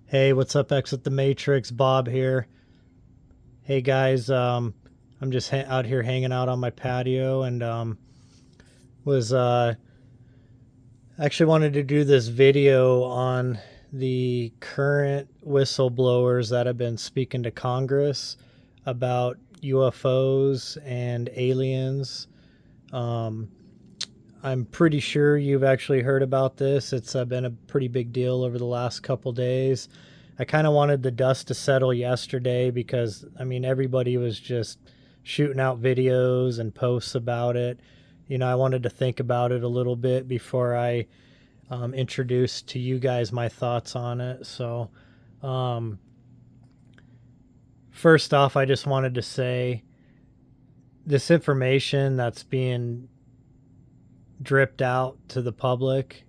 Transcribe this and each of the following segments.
Hey, what's up, Exit the Matrix? Bob here. Hey guys, I'm just out here hanging out on my patio and was actually wanted to do this video on the current whistleblowers that have been speaking to Congress about UFOs and aliens. Um, I'm pretty sure you've actually heard about this. It's been a pretty big deal over the last couple days. I kind of wanted the dust to settle yesterday because, I mean, everybody was just shooting out videos and posts about it. I wanted to think about it a little bit before I introduce to you guys my thoughts on it. So, um, first off, I just wanted to say this information that's being dripped out to the public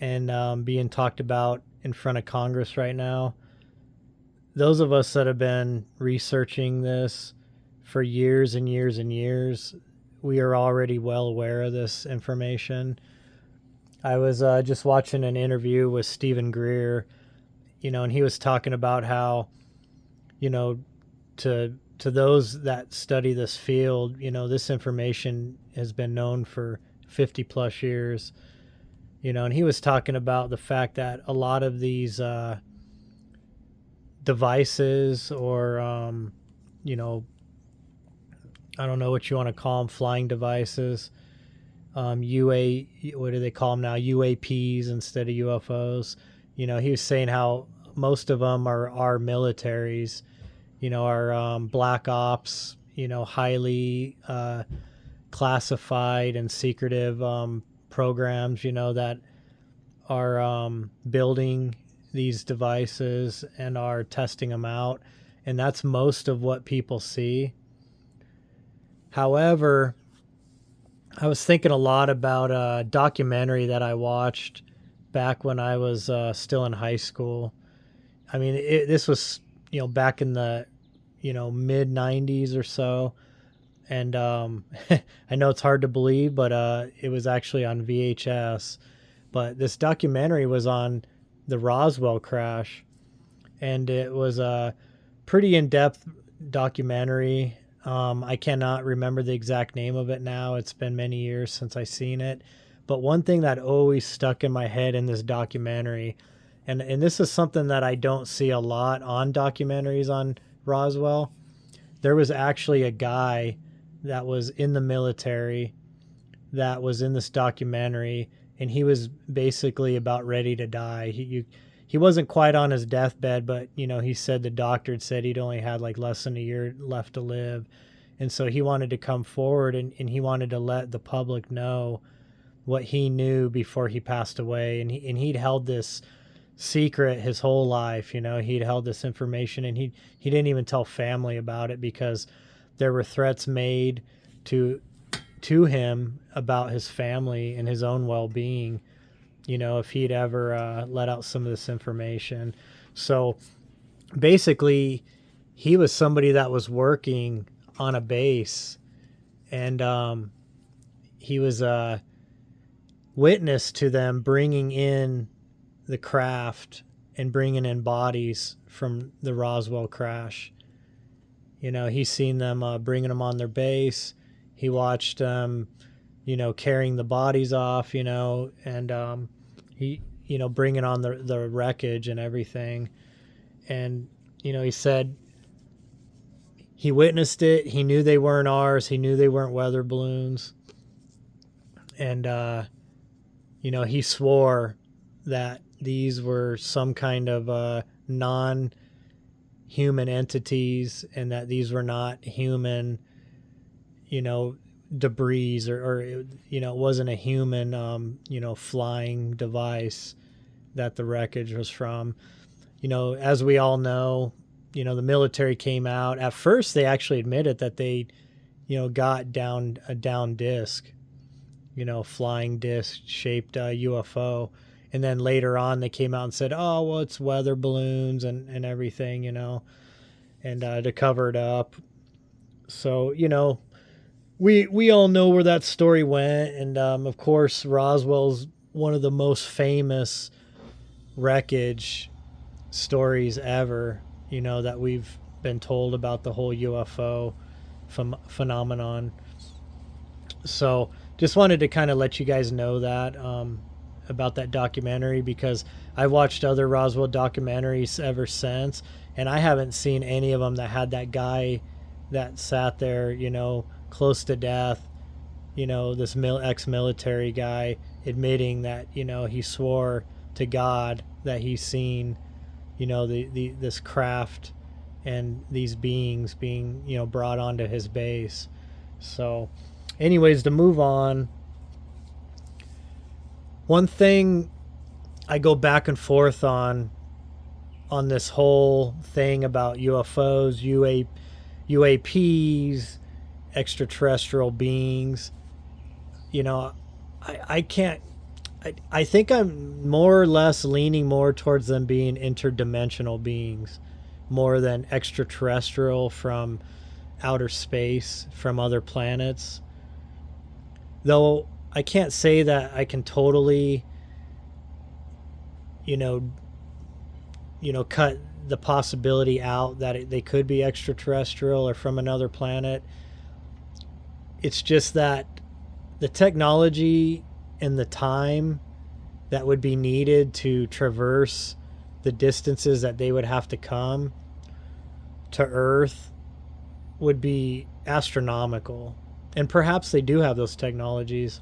and being talked about in front of Congress right now. Those of us that have been researching this for years and years and years, we are already well aware of this information. I was just watching an interview with Stephen Greer, and he was talking about how, you know, to those that study this field, this information has been known for 50 plus years, and he was talking about the fact that a lot of these devices or, I don't know what you want to call them, flying devices, what do they call them now? UAPs instead of UFOs. He was saying how most of them are militaries, are black ops, highly classified and secretive programs, that are building these devices and are testing them out. And that's most of what people see. However, I was thinking a lot about a documentary that I watched back when I was still in high school. I mean, this was, back in the, mid 90s or so. And I know it's hard to believe, but it was actually on VHS. But this documentary was on the Roswell crash. And it was a pretty in-depth documentary. I cannot remember the exact name of it now. It's been many years since I seen it. But one thing that always stuck in my head in this documentary, and this is something that I don't see a lot on documentaries on Roswell, there was actually a guy that was in the military that was in this documentary, and he was basically about ready to die. He wasn't quite on his deathbed, but he said the doctor had said he'd only had like less than a year left to live. And so he wanted to come forward and he wanted to let the public know what he knew before he passed away. And he'd held this secret his whole life. He'd held this information, and he didn't even tell family about it because there were threats made to him about his family and his own well-being, if he'd ever let out some of this information. So basically, he was somebody that was working on a base, and he was a witness to them bringing in the craft and bringing in bodies from the Roswell crash. He's seen them bringing them on their base. He watched them, carrying the bodies off, and he, bringing on the wreckage and everything. And, he said he witnessed it. He knew they weren't ours. He knew they weren't weather balloons. And, he swore that these were some kind of non-human entities, and that these were not human, debris, or it wasn't a human, flying device that the wreckage was from. As we all know, the military came out. At first, they actually admitted that they, got a down disc, flying disc shaped UFO. And then later on, they came out and said, oh, well, it's weather balloons and everything, and to cover it up. So, we all know where that story went. And, of course, Roswell's one of the most famous wreckage stories ever, that we've been told about the whole UFO phenomenon. So just wanted to kind of let you guys know that about that documentary, because I watched other Roswell documentaries ever since, and I haven't seen any of them that had that guy that sat there, close to death, this ex-military guy admitting that, he swore to God that he's seen, this craft and these beings being, brought onto his base. So anyways, to move on, one thing I go back and forth on this whole thing about UFOs, UAPs, extraterrestrial beings, I can't, I think I'm more or less leaning more towards them being interdimensional beings more than extraterrestrial from outer space, from other planets. Though I can't say that I can totally, cut the possibility out that they could be extraterrestrial or from another planet. It's just that the technology and the time that would be needed to traverse the distances that they would have to come to Earth would be astronomical. And perhaps they do have those technologies.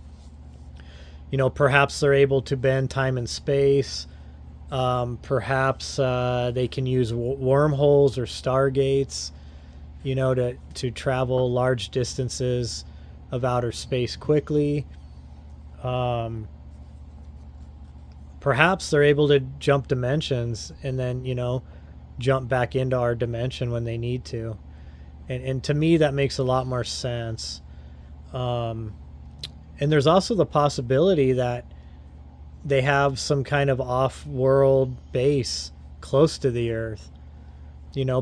Perhaps they're able to bend time and space. Perhaps they can use wormholes or stargates, to travel large distances of outer space quickly. Perhaps they're able to jump dimensions and then, jump back into our dimension when they need to. And to me, that makes a lot more sense. And there's also the possibility that they have some kind of off-world base close to the Earth.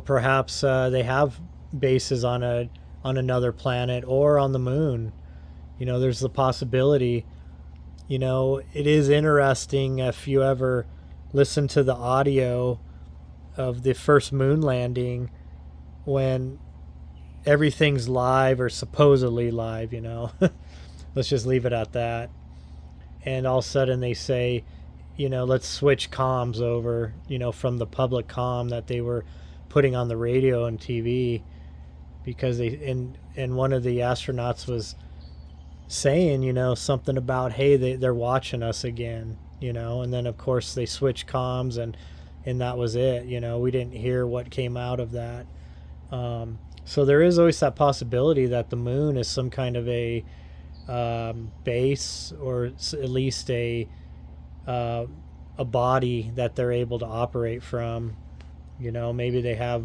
Perhaps they have bases on another planet or on the moon. There's the possibility. It is interesting if you ever listen to the audio of the first moon landing when everything's live or supposedly live, Let's just leave it at that. And all of a sudden they say, let's switch comms over, from the public comm that they were putting on the radio and TV, because and one of the astronauts was saying, something about, hey, they're watching us again, and then of course they switched comms and that was it. We didn't hear what came out of that. So there is always that possibility that the moon is some kind of a base, or at least a body that they're able to operate from. Maybe they have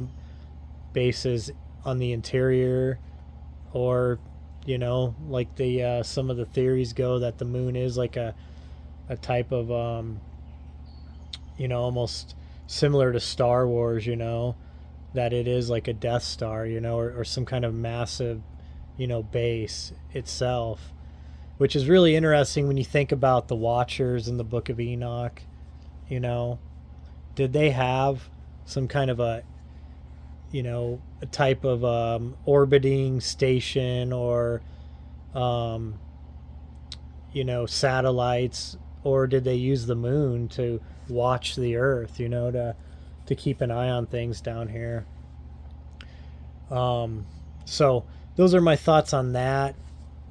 bases on the interior, or like the some of the theories go that the moon is like a type of almost similar to Star Wars, that it is like a Death Star, or some kind of massive base itself, which is really interesting when you think about the Watchers in the Book of Enoch. Did they have some kind of a type of orbiting station, or satellites, or did they use the moon to watch the Earth, to keep an eye on things down here? So those are my thoughts on that.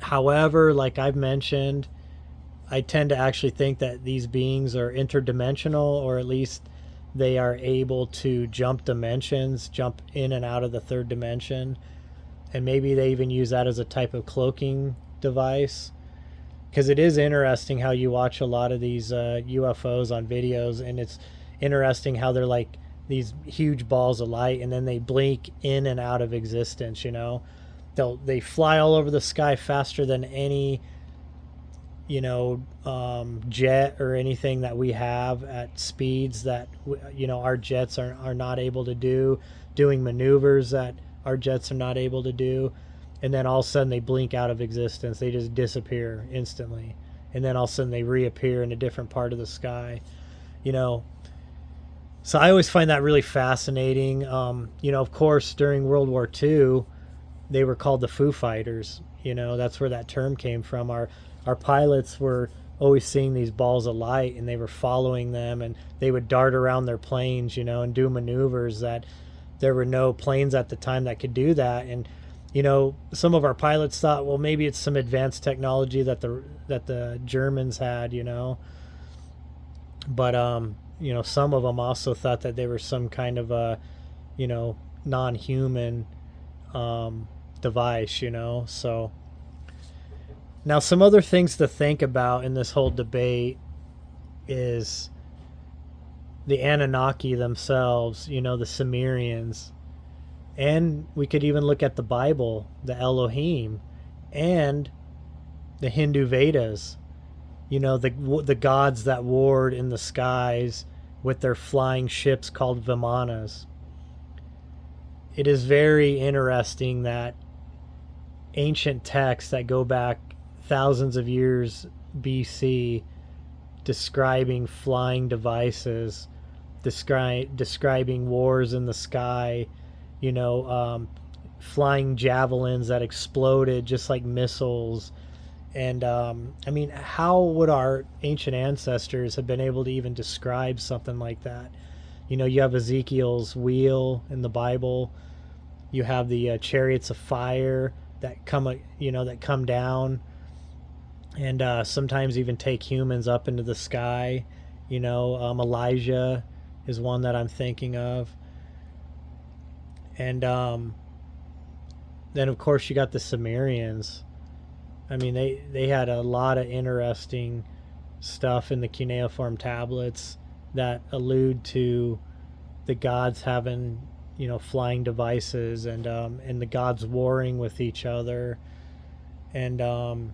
However, like I've mentioned, I tend to actually think that these beings are interdimensional, or at least they are able to jump dimensions, jump in and out of the third dimension. And maybe they even use that as a type of cloaking device. Because it is interesting how you watch a lot of these UFOs on videos, and it's interesting how they're like these huge balls of light, and then they blink in and out of existence. They fly all over the sky faster than any jet or anything that we have, at speeds that our jets are not able to do, doing maneuvers that our jets are not able to do. And then all of a sudden they blink out of existence. They just disappear instantly, and then all of a sudden they reappear in a different part of the sky. So I always find that really fascinating. Of course, during World War II, they were called the Foo Fighters. That's where that term came from. Our pilots were always seeing these balls of light, and they were following them, and they would dart around their planes, and do maneuvers that there were no planes at the time that could do that. And some of our pilots thought, well, maybe it's some advanced technology that the Germans had, but some of them also thought that they were some kind of a non-human device. So now some other things to think about in this whole debate is the Anunnaki themselves, the Sumerians. And we could even look at the Bible, the Elohim, and the Hindu Vedas. The gods that warred in the skies with their flying ships called Vimanas. It is very interesting that ancient texts that go back thousands of years BC describing flying devices, describing wars in the sky, flying javelins that exploded just like missiles. And how would our ancient ancestors have been able to even describe something like that? You have Ezekiel's wheel in the Bible. You have the chariots of fire that come down, and sometimes even take humans up into the sky. Elijah is one that I'm thinking of. And then of course you got the Sumerians. They had a lot of interesting stuff in the cuneiform tablets that allude to the gods having, flying devices, and the gods warring with each other. And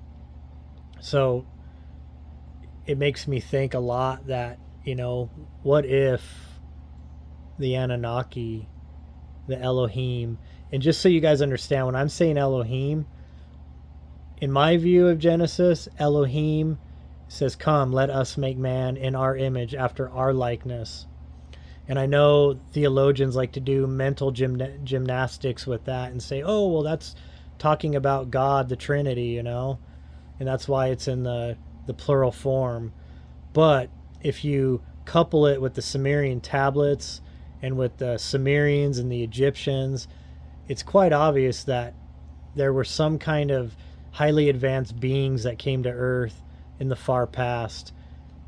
so it makes me think a lot that, what if the Anunnaki, the Elohim, and just so you guys understand, when I'm saying Elohim, in my view of Genesis, Elohim says, "Come, let us make man in our image, after our likeness." And I know theologians like to do mental gymnastics with that and say, "Oh, well, that's talking about God, the Trinity," and that's why it's in the plural form. But if you couple it with the Sumerian tablets and with the Sumerians and the Egyptians, it's quite obvious that there were some kind of highly advanced beings that came to Earth in the far past,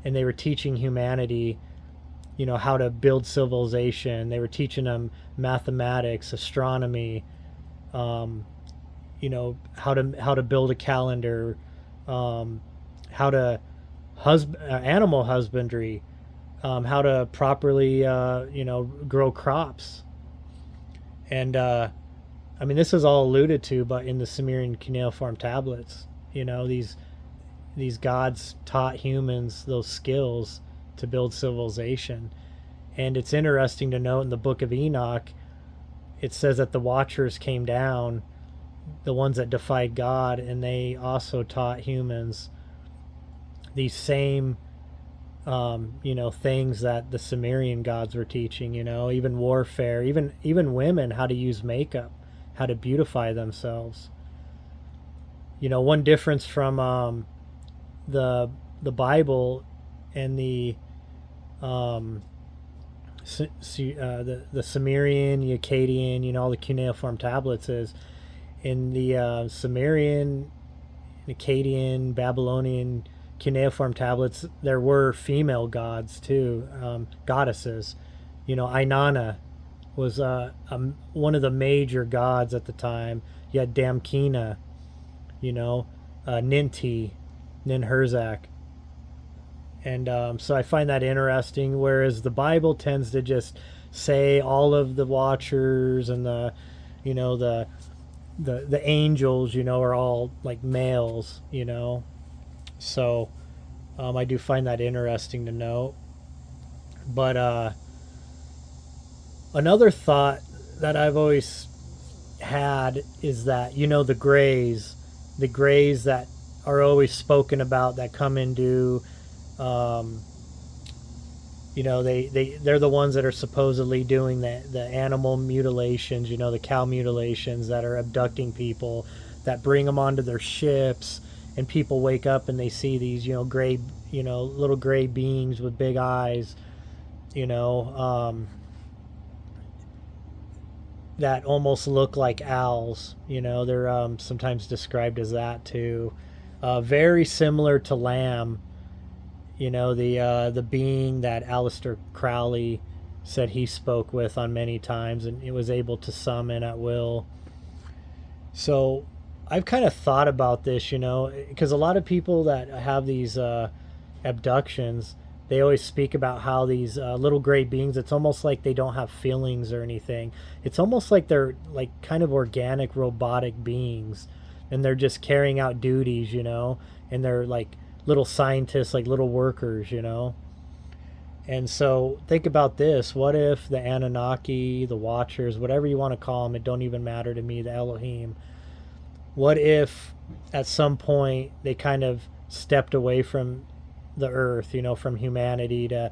and they were teaching humanity, how to build civilization. They were teaching them mathematics, astronomy, how to build a calendar, how to animal husbandry, how to properly grow crops. And this is all alluded to, but in the Sumerian cuneiform tablets, these gods taught humans those skills to build civilization. And it's interesting to note in the book of Enoch, it says that the Watchers came down, the ones that defied God, and they also taught humans these same things that the Sumerian gods were teaching, even warfare, even women, how to use makeup, how to beautify themselves. One difference from the Bible and the Sumerian, Akkadian, all the cuneiform tablets is in the Sumerian, Akkadian, Babylonian cuneiform tablets, there were female gods too, goddesses. Inanna was one of the major gods at the time. You had Damkina, Ninti, Ninhursag. And so I find that interesting, whereas the Bible tends to just say all of the Watchers and the angels, are all like males, So I do find that interesting to note. But another thought that I've always had is that, the grays that are always spoken about, that come into they're the ones that are supposedly doing the animal mutilations, the cow mutilations, that are abducting people, that bring them onto their ships, and people wake up and they see these gray, little gray beings with big eyes, you know that almost look like owls. They're sometimes described as that too. Very similar to Lamb, the being that Aleister Crowley said he spoke with on many times, and it was able to summon at will. So I've kind of thought about this, because a lot of people that have these abductions, they always speak about how these little gray beings, it's almost like they don't have feelings or anything. It's almost like they're like kind of organic robotic beings, and they're just carrying out duties, and they're like little scientists, like little workers, And so think about this. What if the Anunnaki, the Watchers, whatever you want to call them, it don't even matter to me, the Elohim, what if at some point they kind of stepped away from the earth, from humanity to,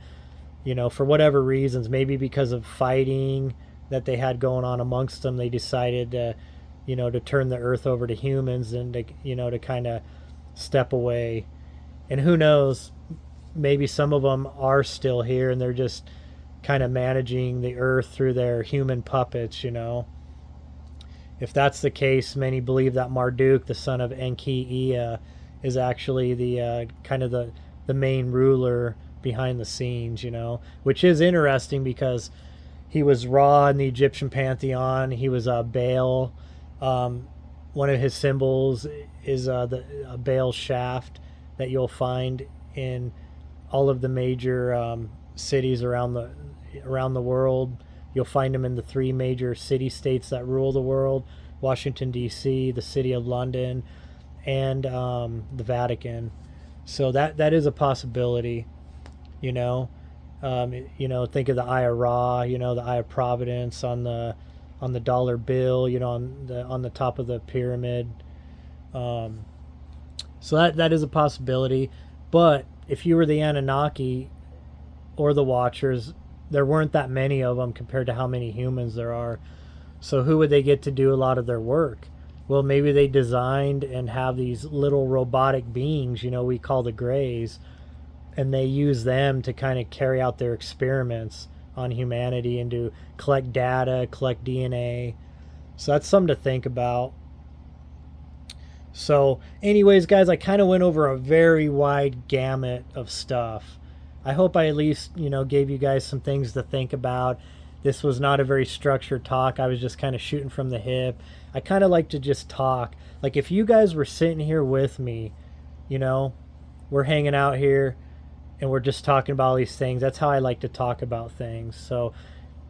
for whatever reasons, maybe because of fighting that they had going on amongst them, they decided to, to turn the earth over to humans and to, to kind of step away. And who knows, maybe some of them are still here and they're just kind of managing the earth through their human puppets, If that's the case, many believe that Marduk, the son of Enki, is actually the kind of the main ruler behind the scenes, which is interesting because he was Ra in the Egyptian pantheon. He was Baal. One of his symbols is a Baal shaft that you'll find in all of the major cities around the world. You'll find them in the 3 major city-states that rule the world: Washington, D.C., the city of London, and the Vatican. So that is a possibility, Think of the Eye of Ra, the Eye of Providence on the dollar bill, on the top of the pyramid. So that is a possibility. But if you were the Anunnaki or the Watchers, there weren't that many of them compared to how many humans there are. So who would they get to do a lot of their work? Well, maybe they designed and have these little robotic beings, we call the Greys, and they use them to kind of carry out their experiments on humanity and to collect data, collect DNA. So that's something to think about. So anyways, guys, I kind of went over a very wide gamut of stuff. I hope I at least, gave you guys some things to think about. This was not a very structured talk. I was just kind of shooting from the hip. I kind of like to just talk. Like if you guys were sitting here with me, we're hanging out here and we're just talking about all these things. That's how I like to talk about things. So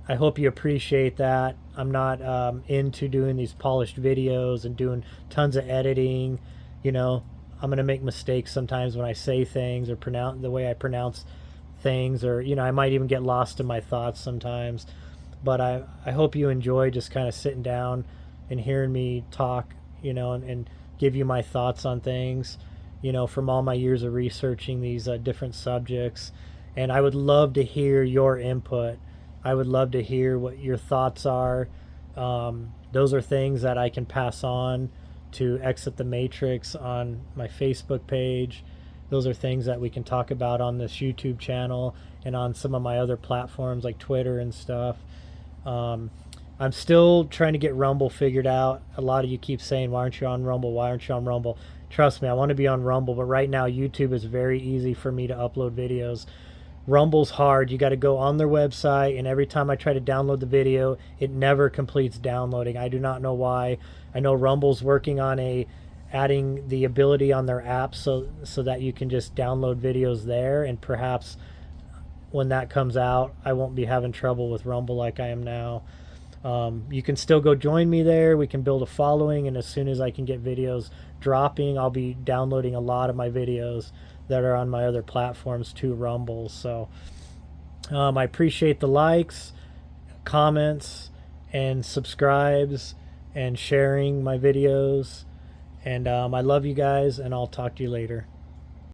I hope you appreciate that. I'm not into doing these polished videos and doing tons of editing. I'm going to make mistakes sometimes when I say things or pronounce the way I pronounce things, or I might even get lost in my thoughts sometimes. But I hope you enjoy just kind of sitting down and hearing me talk, and give you my thoughts on things, from all my years of researching these different subjects. And I would love to hear your input. I would love to hear what your thoughts are. Those are things that I can pass on to Exit the Matrix on my Facebook page. Those are things that we can talk about on this YouTube channel and on some of my other platforms like Twitter and stuff. I'm still trying to get Rumble figured out. A lot of you keep saying, why aren't you on Rumble? Why aren't you on Rumble? Trust me, I want to be on Rumble, but right now YouTube is very easy for me to upload videos. Rumble's hard. You got to go on their website, and every time I try to download the video, it never completes downloading. I do not know why. I know Rumble's working on adding the ability on their app so that you can just download videos there, and perhaps when that comes out, I won't be having trouble with Rumble like I am now. You can still go join me there. We can build a following, and as soon as I can get videos dropping, I'll be downloading a lot of my videos that are on my other platforms to Rumble. So I appreciate the likes, comments, and subscribes, and sharing my videos. And I love you guys, and I'll talk to you later.